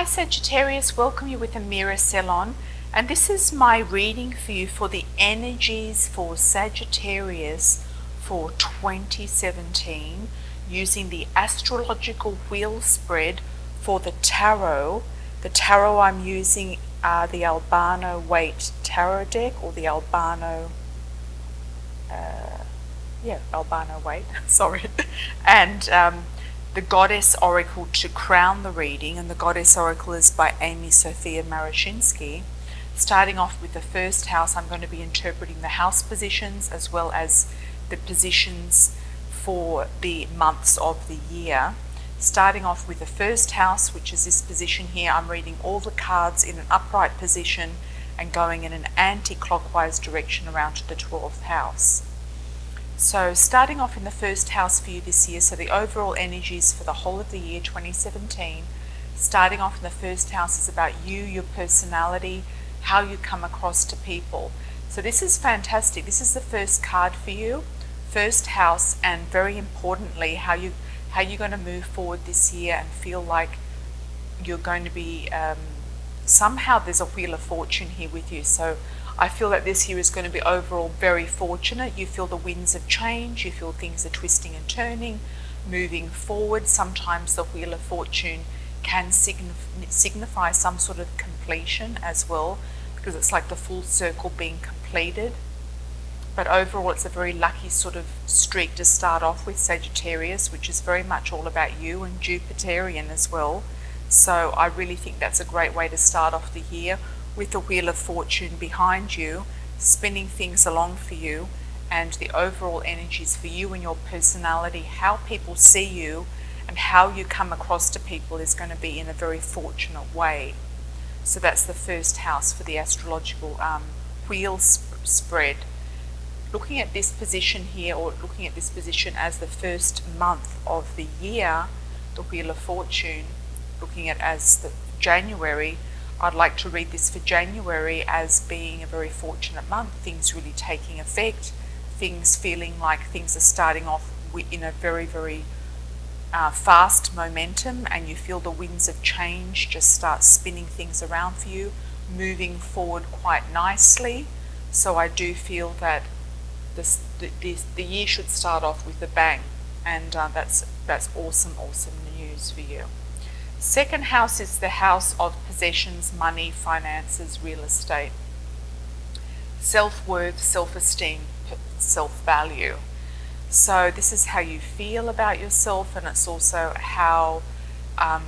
Sagittarius, welcome you with Amira Celon, and this is my reading for you for the energies for Sagittarius for 2017 using the astrological wheel spread for the tarot. The tarot I'm using are the Albano Weight Tarot deck, or the Albano Weight, sorry, and the Goddess Oracle to crown the reading, and the Goddess Oracle is by Amy Sophia Marashinsky. Starting off with the first house, I'm going to be interpreting the house positions as well as the positions for the months of the year. Starting off with the first house, which is this position here, I'm reading all the cards in an upright position and going in an anti-clockwise direction around to the 12th house. So starting off in the first house for you this year, so the overall energies for the whole of the year 2017, starting off in the first house is about you, your personality, how you come across to people. So this is fantastic. This is the first card for you, first house, and very importantly, how you're going to move forward this year and feel like you're going to be, somehow there's a wheel of fortune here with you. So I feel that this year is going to be overall very fortunate. You feel the winds of change, you feel things are twisting and turning, moving forward. Sometimes the wheel of fortune can signify some sort of completion as well, because it's like the full circle being completed. But overall it's a very lucky sort of streak to start off with, Sagittarius, which is very much all about you, and Jupiterian as well. So I really think that's a great way to start off the year, with the wheel of fortune behind you, spinning things along for you, and the overall energies for you and your personality, how people see you and how you come across to people is going to be in a very fortunate way. So that's the first house for the astrological wheel spread. Looking at this position here, or looking at this position as the first month of the year, the wheel of fortune, looking at as the January, I'd like to read this for January as being a very fortunate month, things really taking effect, things feeling like things are starting off in a very, very fast momentum, and you feel the winds of change just start spinning things around for you, moving forward quite nicely. So I do feel that the year should start off with a bang, and that's awesome news for you. Second house is the house of possessions, money, finances, real estate, self-worth, self-esteem, self-value. So this is how you feel about yourself, and it's also how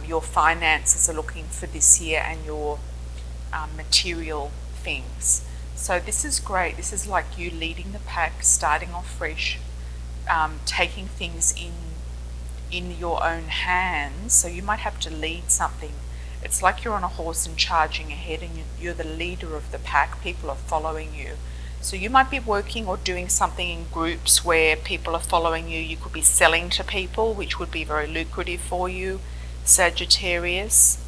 your finances are looking for this year, and your material things. So this is great. This is like you leading the pack, starting off fresh, taking things in your own hands. So you might have to lead something. It's like you're on a horse and charging ahead, and you're the leader of the pack. People are following you. So you might be working or doing something in groups where people are following you. You could be selling to people, which would be very lucrative for you, Sagittarius.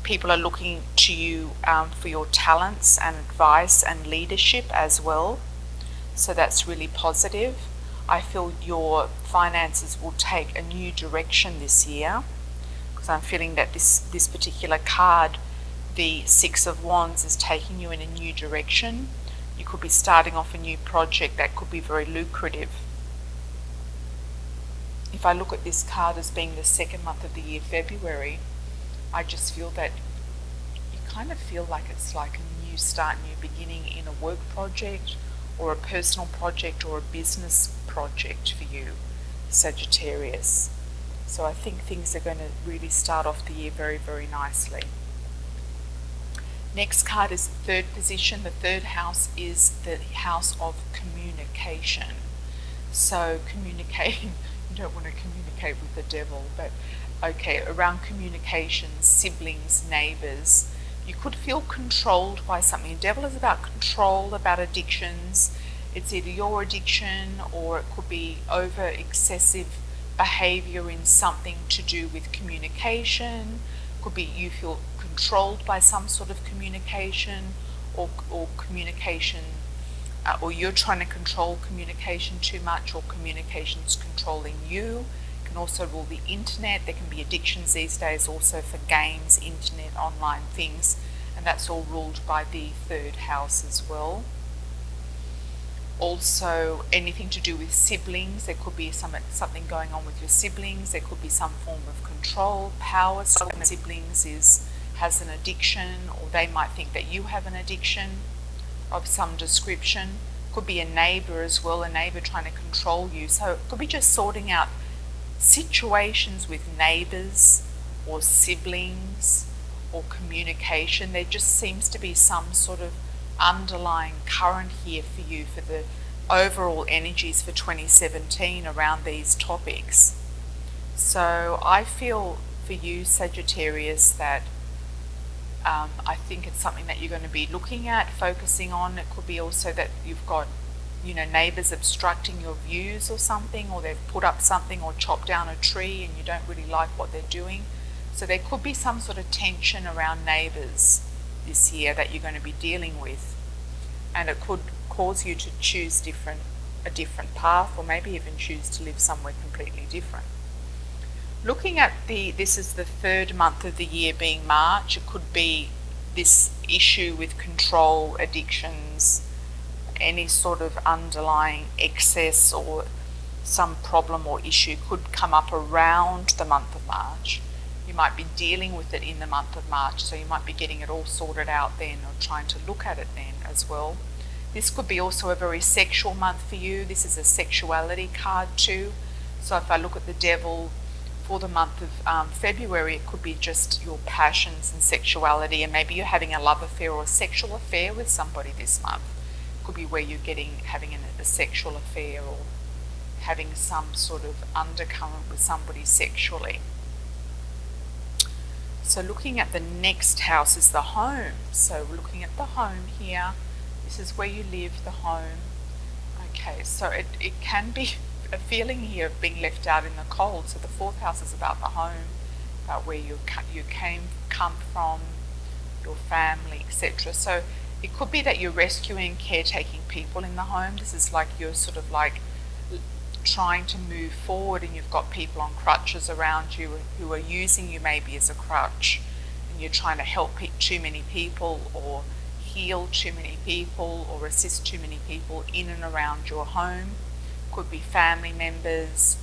People are looking to you for your talents and advice and leadership as well. So that's really positive. I feel your finances will take a new direction this year, because I'm feeling that this particular card, the Six of Wands, is taking you in a new direction. You could be starting off a new project that could be very lucrative. If I look at this card as being the second month of the year, February, I just feel that you kind of feel like it's like a new start, new beginning in a work project, or a personal project, or a business project for you, Sagittarius. So I think things are going to really start off the year very, very nicely. Next card is the third position. The third house is the house of communication. So communicating, you don't want to communicate with the devil, but okay, around communications, siblings, neighbors, you could feel controlled by something. The devil is about control, about addictions. It's either your addiction, or it could be over excessive behavior in something to do with communication. Could be you feel controlled by some sort of communication, or communication, or you're trying to control communication too much, or communication's controlling you. can also rule the internet. There can be addictions these days also for games, internet, online things, and that's all ruled by the 3rd house as well. Also, anything to do with siblings. There could be something going on with your siblings. There could be some form of control, power. So siblings has an addiction, or they might think that you have an addiction of some description. Could be a neighbour as well, a neighbour trying to control you. So it could be just sorting out situations with neighbours or siblings or communication. There just seems to be some sort of underlying current here for you for the overall energies for 2017 around these topics. So I feel for you, Sagittarius, that I think it's something that you're going to be looking at, focusing on. It could be also that you've got, neighbours obstructing your views or something, or they've put up something or chopped down a tree and you don't really like what they're doing. So there could be some sort of tension around neighbours this year that you're going to be dealing with, and it could cause you to choose a different path, or maybe even choose to live somewhere completely different. Looking at this is the 3rd month of the year being March. It could be this issue with control, addictions, any sort of underlying excess or some problem or issue could come up around the month of March. You might be dealing with it in the month of March, so you might be getting it all sorted out then, or trying to look at it then as well. This could be also a very sexual month for you. This is a sexuality card too. So if I look at the Devil for the month of February, it could be just your passions and sexuality, and maybe you're having a love affair or a sexual affair with somebody this month. It could be where you're having a sexual affair, or having some sort of undercurrent with somebody sexually. So looking at the next house is the home. So we're looking at the home here. This is where you live, the home. Okay, so it can be a feeling here of being left out in the cold. So the 4th house is about the home, about where you come from, your family, etc. So it could be that you're rescuing, caretaking people in the home. This is like you're sort of like trying to move forward, and you've got people on crutches around you who are using you maybe as a crutch, and you're trying to help too many people, or heal too many people, or assist too many people in and around your home. Could be family members.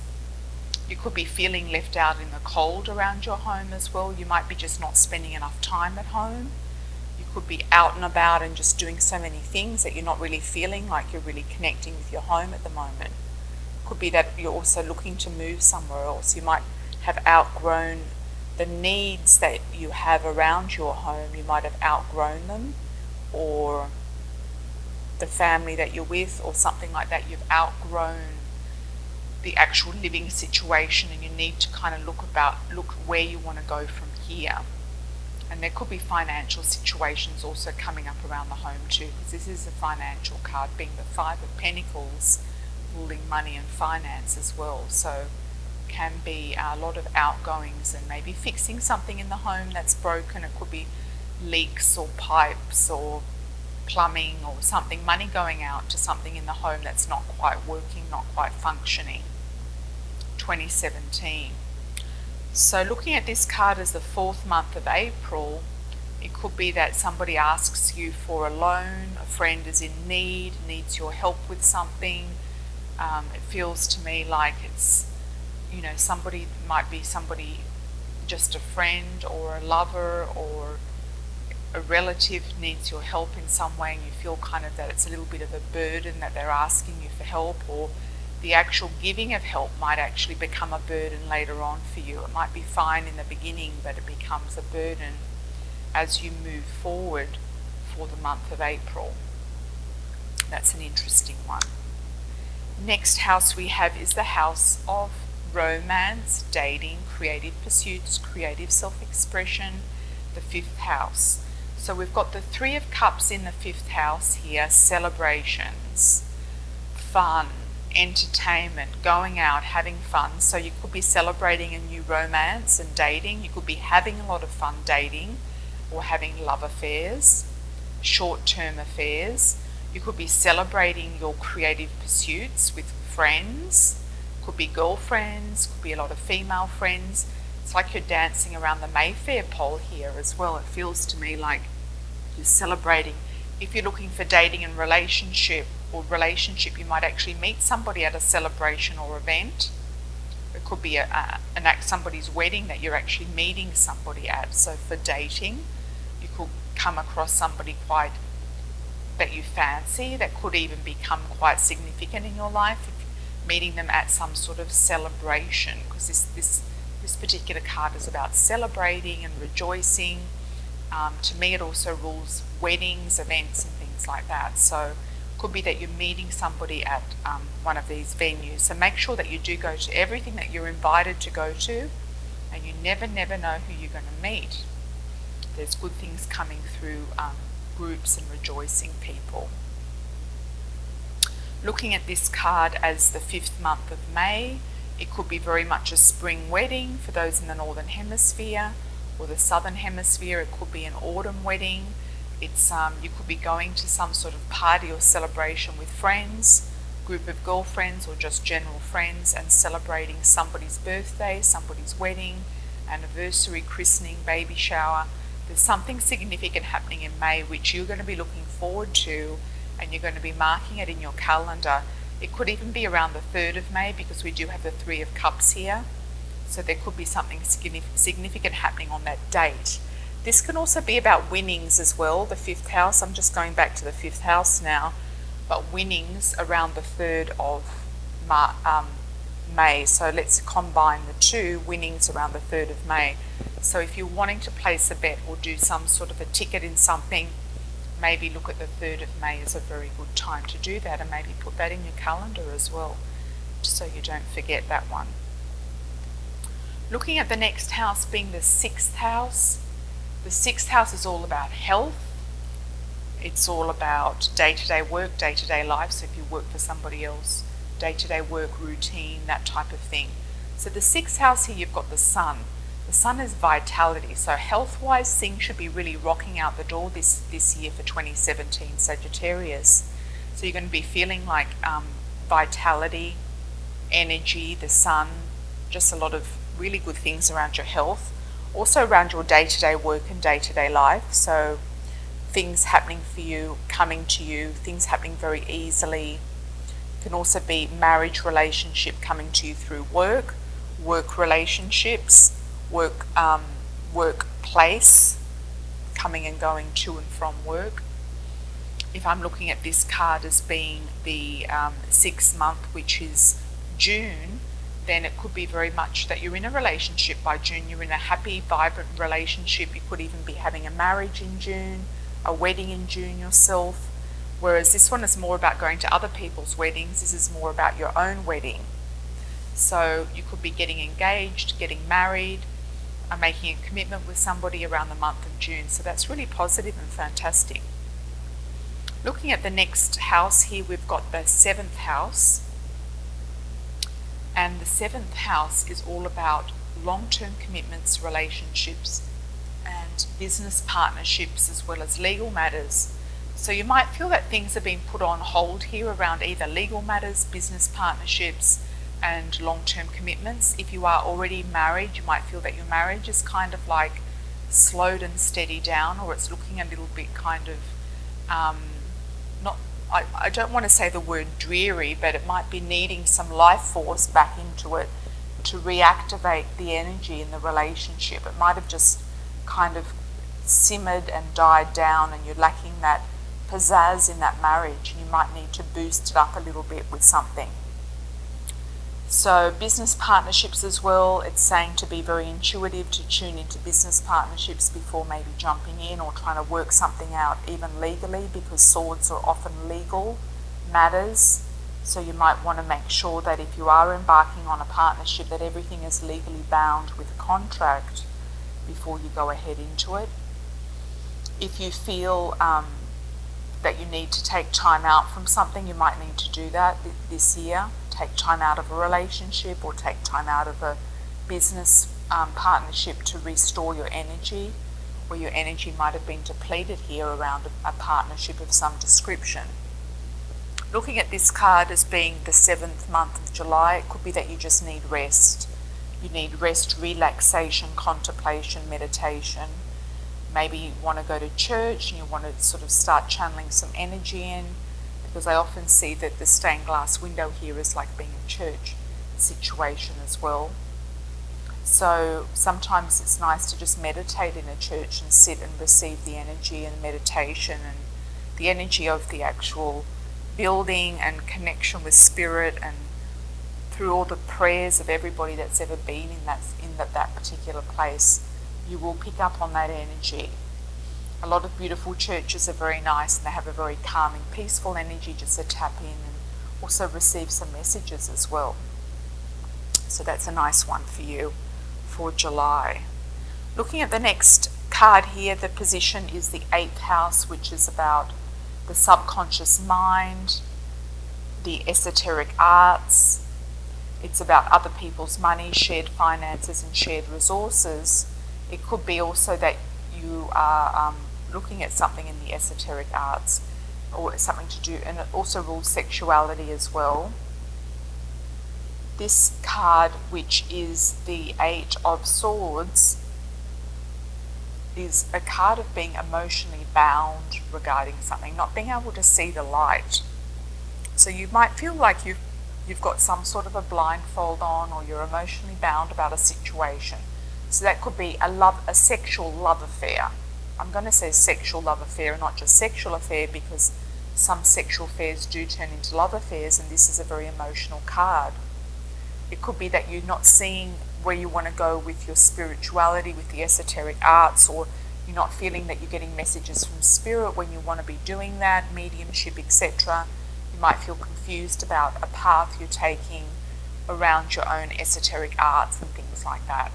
You could be feeling left out in the cold around your home as well. You might be just not spending enough time at home. You could be out and about and just doing so many things that you're not really feeling like you're really connecting with your home at the moment. Could be that you're also looking to move somewhere else. You might have outgrown the needs that you have around your home. You might have outgrown them, or the family that you're with, or something like that. You've outgrown the actual living situation, and you need to kind of look where you want to go from here. And there could be financial situations also coming up around the home too, because this is a financial card, being the 5 of Pentacles, ruling money and finance as well. So can be a lot of outgoings, and maybe fixing something in the home that's broken. It could be leaks or pipes or plumbing or something, money going out to something in the home that's not quite working, not quite functioning. 2017. So looking at this card as the 4th month of April, it could be that somebody asks you for a loan, a friend is in need, needs your help with something. It feels to me like it's, somebody might be just a friend or a lover or a relative needs your help in some way, and you feel kind of that it's a little bit of a burden that they're asking you for help, or the actual giving of help might actually become a burden later on for you. It might be fine in the beginning, but it becomes a burden as you move forward for the month of April. That's an interesting one. Next house we have is the house of romance, dating, creative pursuits, creative self-expression, the 5th house. So we've got the 3 of Cups in the 5th house here, celebrations, fun, entertainment, going out, having fun. So you could be celebrating a new romance and dating. You could be having a lot of fun dating or having love affairs, short-term affairs. You could be celebrating your creative pursuits with friends. Could be girlfriends, could be a lot of female friends. It's like you're dancing around the Mayfair pole here as well. It feels to me like you're celebrating. If you're looking for dating and relationship, you might actually meet somebody at a celebration or event. It could be somebody's wedding that you're actually meeting somebody at. So for dating, you could come across somebody quite that you fancy, that could even become quite significant in your life, if meeting them at some sort of celebration, because this particular card is about celebrating and rejoicing. To me, it also rules weddings, events, and things like that. So it could be that you're meeting somebody at one of these venues. So make sure that you do go to everything that you're invited to go to, and you never know who you're going to meet. There's good things coming through groups and rejoicing people. Looking at this card as the 5th month of May, it could be very much a spring wedding for those in the Northern Hemisphere, or the Southern Hemisphere. It could be an autumn wedding. It's you could be going to some sort of party or celebration with friends, group of girlfriends, or just general friends, and celebrating somebody's birthday, somebody's wedding, anniversary, christening, baby shower. There's something significant happening in May which you're going to be looking forward to, and you're going to be marking it in your calendar. It could even be around the 3rd of May, because we do have the 3 of Cups here. So there could be something significant happening on that date. This can also be about winnings as well, the 5th house. I'm just going back to the 5th house now. But winnings around the 3rd of May. So let's combine the two, winnings around the 3rd of May. So if you're wanting to place a bet or do some sort of a ticket in something, maybe look at the 3rd of May as a very good time to do that, and maybe put that in your calendar as well, so you don't forget that one. Looking at the next house being the 6th house. The 6th house is all about health. It's all about day-to-day work, day-to-day life. So if you work for somebody else, day-to-day work, routine, that type of thing. So the 6th house here, you've got the Sun. The Sun is vitality. So health-wise, things should be really rocking out the door this year for 2017 Sagittarius. So you're going to be feeling like vitality, energy, the Sun, just a lot of really good things around your health. Also around your day-to-day work and day-to-day life. So things happening for you, coming to you, things happening very easily. It can also be marriage relationship coming to you through work relationships, workplace, coming and going to and from work. If I'm looking at this card as being the 6th month, which is June, then it could be very much that you're in a relationship by June. You're in a happy, vibrant relationship. You could even be having a marriage in June, a wedding in June yourself. Whereas this one is more about going to other people's weddings. This is more about your own wedding. So you could be getting engaged, getting married, or making a commitment with somebody around the month of June. So that's really positive and fantastic. Looking at the next house here, we've got the 7th house. And the 7th house is all about long-term commitments, relationships, and business partnerships, as well as legal matters. So you might feel that things are being put on hold here around either legal matters, business partnerships, and long-term commitments. If you are already married, you might feel that your marriage is kind of like slowed and steady down, or it's looking a little bit kind of I don't want to say the word dreary, but it might be needing some life force back into it to reactivate the energy in the relationship. It might have just kind of simmered and died down, and you're lacking that pizzazz in that marriage, and you might need to boost it up a little bit with something. So business partnerships as well, it's saying to be very intuitive, to tune into business partnerships before maybe jumping in or trying to work something out even legally, because swords are often legal matters. So you might want to make sure that if you are embarking on a partnership, that everything is legally bound with a contract before you go ahead into it. If you feel that you need to take time out from something, you might need to do that this year. Take time out of a relationship, or take time out of a business partnership to restore your energy, where your energy might have been depleted here around a partnership of some description. Looking at this card as being the 7th month of July, it could be that you just need rest. You need rest, relaxation, contemplation, meditation. Maybe you want to go to church and you want to sort of start channeling some energy in, because I often see that the stained glass window here is like being a church situation as well. So sometimes it's nice to just meditate in a church and sit and receive the energy and meditation and the energy of the actual building and connection with spirit, and through all the prayers of everybody that's ever been in that particular place, you will pick up on that energy. A lot of beautiful churches are very nice and they have a very calming, peaceful energy just to tap in and also receive some messages as well. So that's a nice one for you for July. Looking at the next card here, the position is the 8th house, which is about the subconscious mind, the esoteric arts. It's about other people's money, shared finances and shared resources. It could be also that you are looking at something in the esoteric arts or something to do, and it also rules sexuality as well. This card, which is the 8 of Swords, is a card of being emotionally bound regarding something, not being able to see the light. So you might feel like you've got some sort of a blindfold on, or you're emotionally bound about a situation. So that could be a sexual love affair. I'm going to say sexual love affair and not just sexual affair, because some sexual affairs do turn into love affairs, and this is a very emotional card. It could be that you're not seeing where you want to go with your spirituality, with the esoteric arts, or you're not feeling that you're getting messages from spirit when you want to be doing that, mediumship, etc. You might feel confused about a path you're taking around your own esoteric arts and things like that.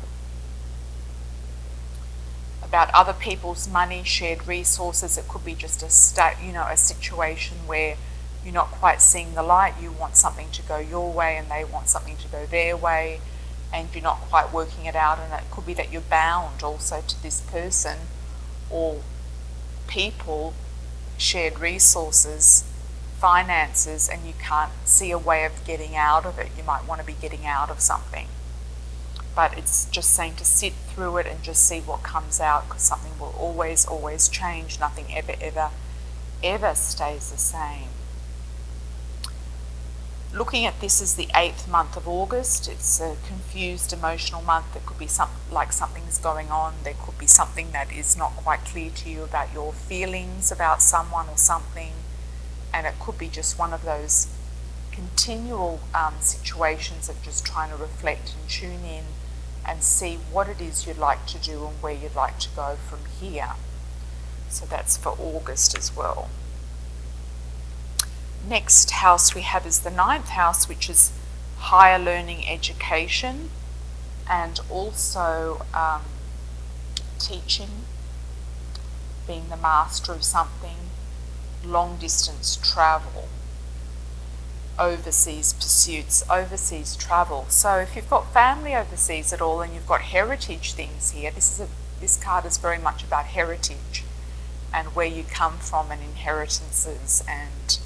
About other people's money, shared resources, it could be just a situation where you're not quite seeing the light. You want something to go your way and they want something to go their way, and you're not quite working it out, and it could be that you're bound also to this person or people, shared resources, finances, and you can't see a way of getting out of it. You might want to be getting out of something, but it's just saying to sit through it and just see what comes out, because something will always change. Nothing ever stays the same. Looking at this as the 8th month of August, it's a confused emotional month. There could be something's going on. There could be something that is not quite clear to you about your feelings about someone or something, and it could be just one of those continual situations of just trying to reflect and tune in and see what it is you'd like to do and where you'd like to go from here. So that's for August as well. Next house we have is the 9th house, which is higher learning, education, and also teaching, being the master of something, long distance travel, overseas pursuits, overseas travel. So if you've got family overseas at all and you've got heritage things here, this card is very much about heritage and where you come from and inheritances and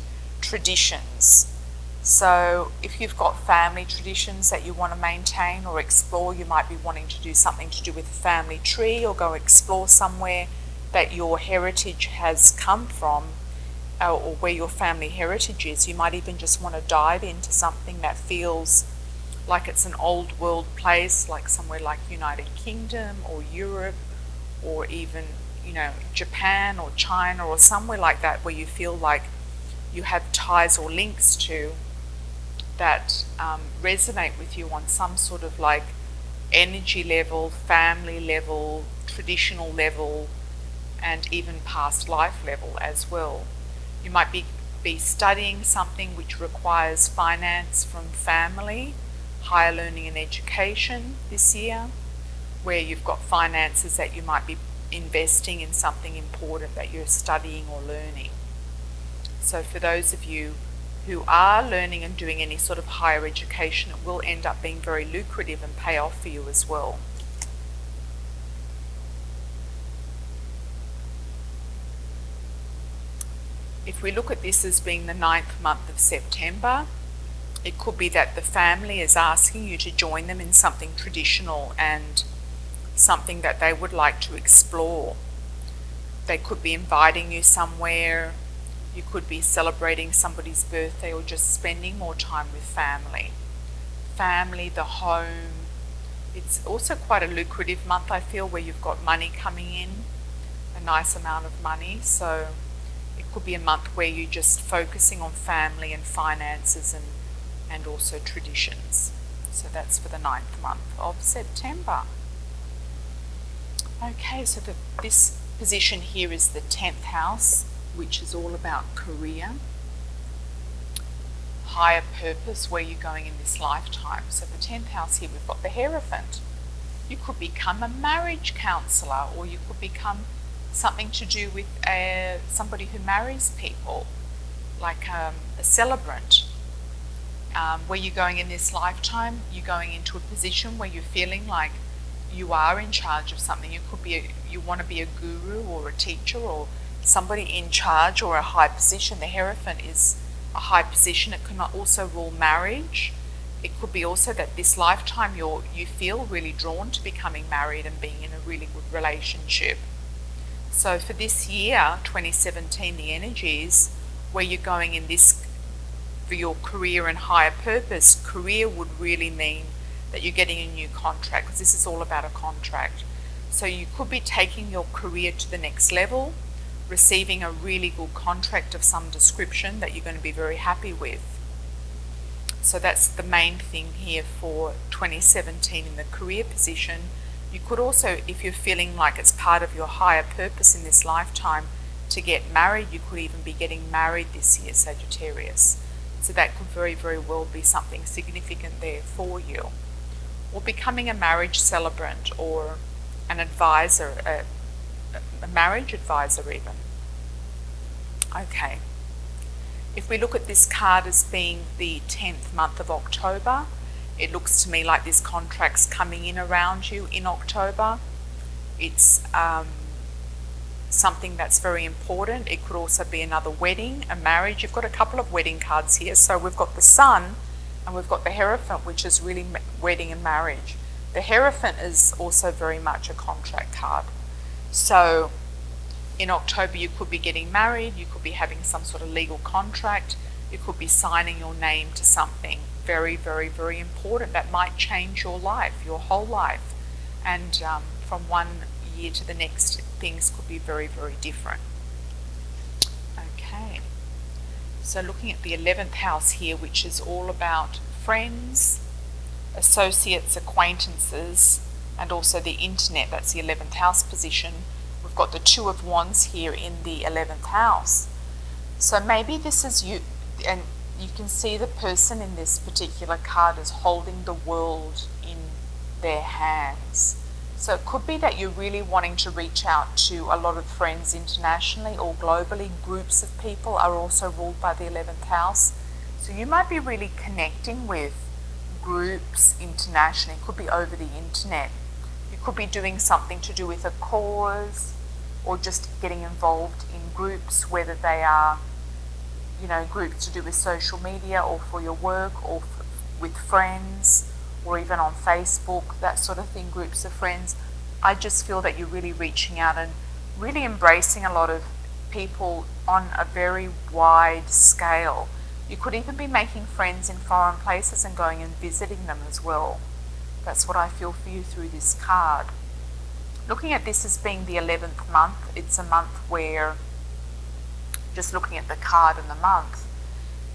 traditions. So if you've got family traditions that you want to maintain or explore, you might be wanting to do something to do with the family tree, or go explore somewhere that your heritage has come from, or where your family heritage is. You might even just want to dive into something that feels like it's an old world place, like somewhere like United Kingdom or Europe, or even Japan or China, or somewhere like that where you feel like you have ties or links to that resonate with you on some sort of like energy level, family level, traditional level, and even past life level as well. You might be studying something which requires finance from family, higher learning and education this year, where you've got finances that you might be investing in something important that you're studying or learning. So for those of you who are learning and doing any sort of higher education, it will end up being very lucrative and pay off for you as well. If we look at this as being the 9th month of September, it could be that the family is asking you to join them in something traditional and something that they would like to explore. They could be inviting you somewhere, you could be celebrating somebody's birthday, or just spending more time with family. Family, the home. It's also quite a lucrative month, I feel, where you've got money coming in, a nice amount of money. So it could be a month where you're just focusing on family and finances and also traditions. So that's for the 9th month of September. Okay, so this position here is the 10th house, which is all about career, higher purpose, where you're going in this lifetime. So the 10th house here, we've got the Hierophant. You could become a marriage counsellor, or you could become something to do with somebody who marries people, like a celebrant. Where you're going in this lifetime, you're going into a position where you're feeling like you are in charge of something. You could be you want to be a guru or a teacher or somebody in charge or a high position. The Hierophant is a high position. It can also rule marriage. It could be also that this lifetime you feel really drawn to becoming married and being in a really good relationship. So for this year, 2017, the energies where you're going in this for your career and higher purpose, career would really mean that you're getting a new contract, because this is all about a contract. So you could be taking your career to the next level, receiving a really good contract of some description that you're going to be very happy with. So that's the main thing here for 2017 in the career position. You could also, if you're feeling like it's part of your higher purpose in this lifetime to get married, you could even be getting married this year, Sagittarius. So that could very, very well be something significant there for you. Or becoming a marriage celebrant or an advisor, a marriage advisor even. Okay. If we look at this card as being the 10th month of October, it looks to me like this contract's coming in around you in October. It's something that's very important. It could also be another wedding, a marriage. You've got a couple of wedding cards here. So we've got the Sun and we've got the Hierophant, which is really wedding and marriage. The Hierophant is also very much a contract card. So in October, you could be getting married, you could be having some sort of legal contract, you could be signing your name to something very, very, very important that might change your life, your whole life. And from one year to the next, things could be very, very different. Okay. So looking at the 11th house here, which is all about friends, associates, acquaintances, and also the internet. That's the 11th house position. We've got the Two of Wands here in the 11th house. So maybe this is you, and you can see the person in this particular card is holding the world in their hands. So it could be that you're really wanting to reach out to a lot of friends internationally or globally. Groups of people are also ruled by the 11th house. So you might be really connecting with groups internationally. It could be over the internet. You could be doing something to do with a cause or just getting involved in groups, whether they are, groups to do with social media or for your work or with friends, or even on Facebook, that sort of thing, groups of friends. I just feel that you're really reaching out and really embracing a lot of people on a very wide scale. You could even be making friends in foreign places and going and visiting them as well. That's what I feel for you through this card. Looking at this as being the 11th month, it's a month where, just looking at the card and the month,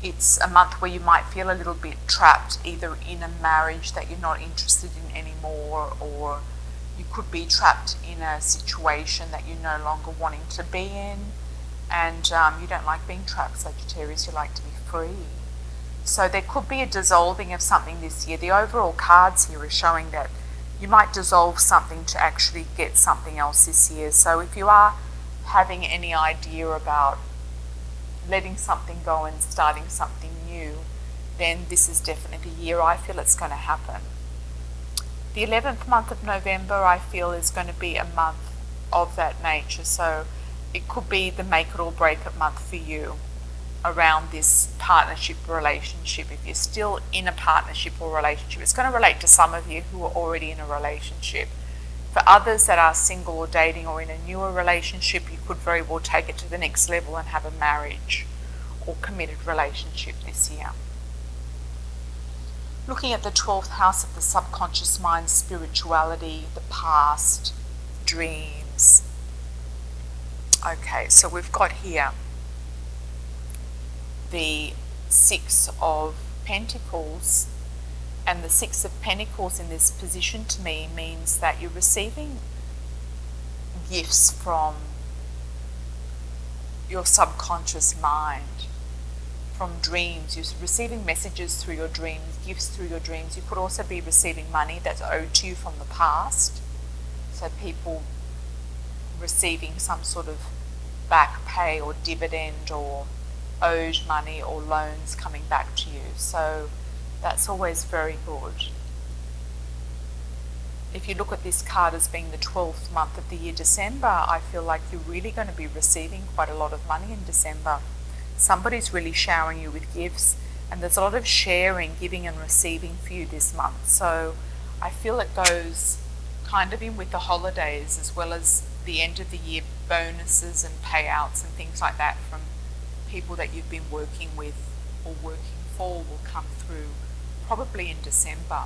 it's a month where you might feel a little bit trapped, either in a marriage that you're not interested in anymore, or you could be trapped in a situation that you're no longer wanting to be in, and you don't like being trapped, Sagittarius, you like to be free. So there could be a dissolving of something this year. The overall cards here are showing that you might dissolve something to actually get something else this year. So if you are having any idea about letting something go and starting something new, then this is definitely the year I feel it's going to happen. The 11th month of November I feel is going to be a month of that nature. So it could be the make it or break it month for you around this partnership relationship. If you're still in a partnership or relationship, it's going to relate to some of you who are already in a relationship. For others that are single or dating or in a newer relationship, you could very well take it to the next level and have a marriage or committed relationship this year. Looking at the 12th house of the subconscious mind, spirituality, the past, dreams. Okay, so we've got here the Six of Pentacles, and the Six of Pentacles in this position to me means that you're receiving gifts from your subconscious mind, from dreams. You're receiving messages through your dreams, gifts through your dreams. You could also be receiving money that's owed to you from the past, so people receiving some sort of back pay or dividend or owed money or loans coming back to you. So that's always very good. If you look at this card as being the 12th month of the year, December, I feel like you're really going to be receiving quite a lot of money in December. Somebody's really showering you with gifts, and there's a lot of sharing, giving and receiving for you this month. So I feel it goes kind of in with the holidays, as well as the end of the year bonuses and payouts and things like that from people that you've been working with or working for will come through probably in December.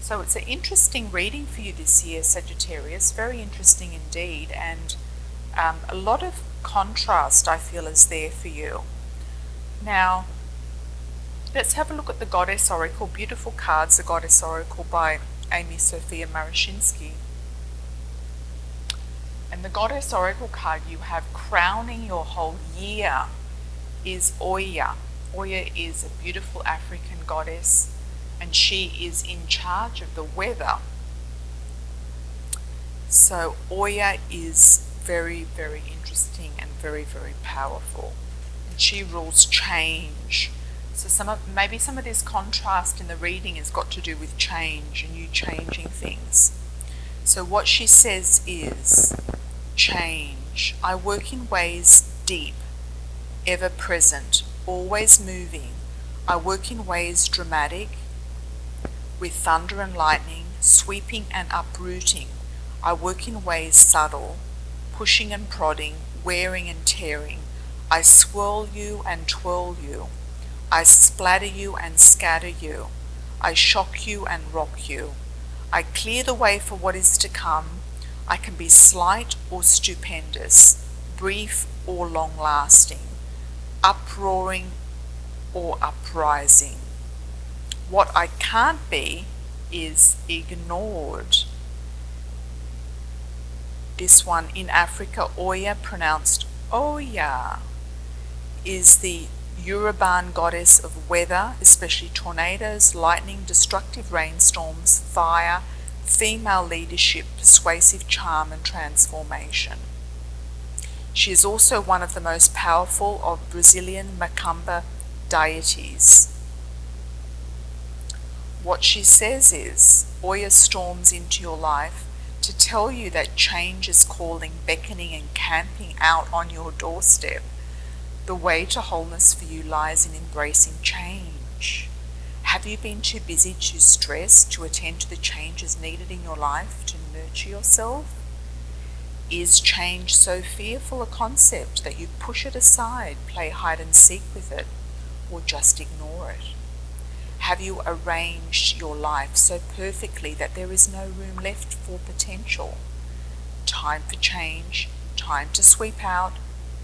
So it's an interesting reading for you this year, Sagittarius, very interesting indeed, and a lot of contrast I feel is there for you. Now, let's have a look at the Goddess Oracle. Beautiful cards, the Goddess Oracle by Amy Sophia Marashinsky. And the Goddess Oracle card you have crowning your whole year is Oya. Oya is a beautiful African goddess, and she is in charge of the weather. So Oya is very, very interesting and very, very powerful. And she rules change. So maybe some of this contrast in the reading has got to do with change and you changing things. So what she says is, change. I work in ways deep, ever present, always moving. I work in ways dramatic, with thunder and lightning, sweeping and uprooting. I work in ways subtle, pushing and prodding, wearing and tearing. I swirl you and twirl you. I splatter you and scatter you. I shock you and rock you. I clear the way for what is to come. I can be slight or stupendous, brief or long-lasting, uproaring or uprising. What I can't be is ignored. This one in Africa, Oya, pronounced Oya, is the Yoruban goddess of weather, especially tornadoes, lightning, destructive rainstorms, fire, female leadership, persuasive charm and transformation. She is also one of the most powerful of Brazilian Macumba deities. What she says is, Oya storms into your life to tell you that change is calling, beckoning and camping out on your doorstep. The way to wholeness for you lies in embracing change. Have you been too busy, too stressed to attend to the changes needed in your life to nurture yourself? Is change so fearful a concept that you push it aside, play hide and seek with it, or just ignore it? Have you arranged your life so perfectly that there is no room left for potential? Time for change, time to sweep out,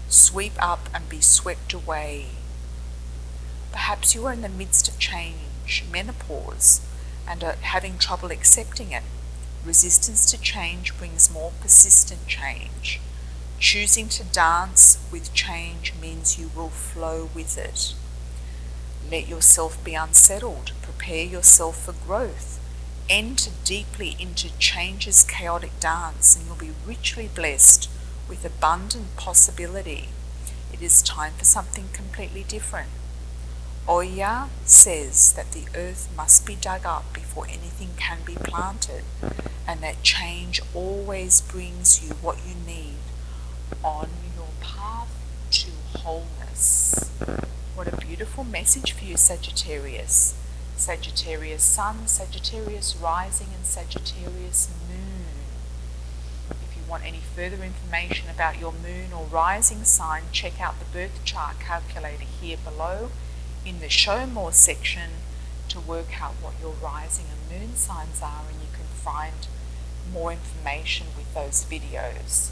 sweep up and be swept away. Perhaps you are in the midst of change, menopause, and are having trouble accepting it. Resistance to change brings more persistent change. Choosing to dance with change means you will flow with it. Let yourself be unsettled. Prepare yourself for growth. Enter deeply into change's chaotic dance and you'll be richly blessed with abundant possibility. It is time for something completely different. Oya says that the earth must be dug up before anything can be planted, and that change always brings you what you need on wholeness. What a beautiful message for you, Sagittarius. Sagittarius Sun, Sagittarius Rising, and Sagittarius Moon. If you want any further information about your moon or rising sign, check out the birth chart calculator here below in the Show More section to work out what your rising and moon signs are, and you can find more information with those videos.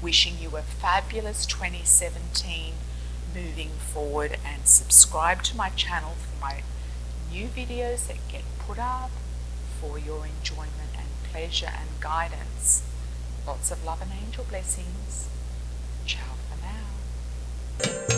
Wishing you a fabulous 2017 moving forward, and subscribe to my channel for my new videos that get put up for your enjoyment and pleasure and guidance. Lots of love and angel blessings. Ciao for now.